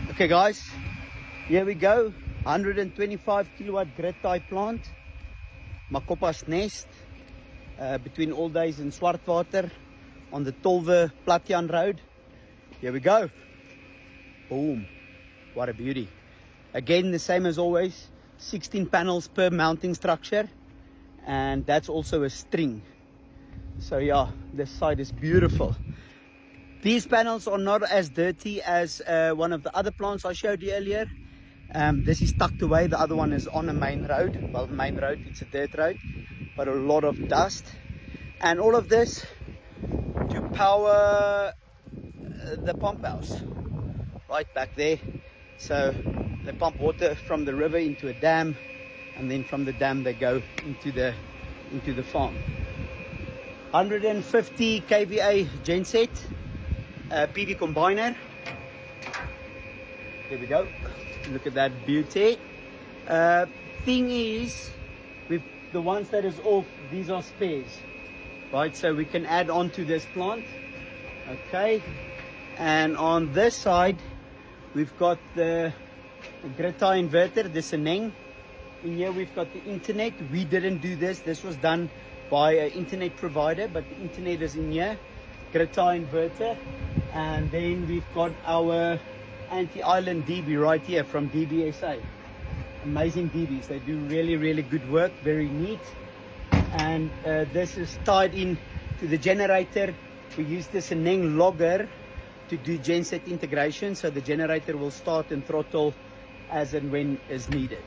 Okay guys, here we go. 125 kilowatt grid tie plant. Makopa's Nest, between All Days and Swartwater on the Tolve Platjan Road. Here we go. Boom. What a beauty. Again, the same as always, 16 panels per mounting structure, and that's also a string. So yeah, this side is beautiful. These panels are not as dirty as one of the other plants I showed you earlier. This is tucked away, the other one is on a main road. Well, main road, it's a dirt road, but a lot of dust. And all of this to power the pump house, right back there. So they pump water from the river into a dam, and then from the dam they go into the farm. 150 kVA genset, PV combiner. There we go. Look at that beauty. Thing is, with the ones that is off, these are spares, right? So we can add on to this plant. Okay. And on this side, we've got the grid tie inverter, the Seneng. In here we've got the internet. We didn't do this. This was done by an internet provider, but the internet is in here. Grid tie inverter. And then we've got our anti-island DB right here from DBSA. Amazing DBs. They do really, really good work. Very neat. And this is tied in to the generator. We use this Seneng logger to do genset integration, so the generator will start and throttle as and when is needed.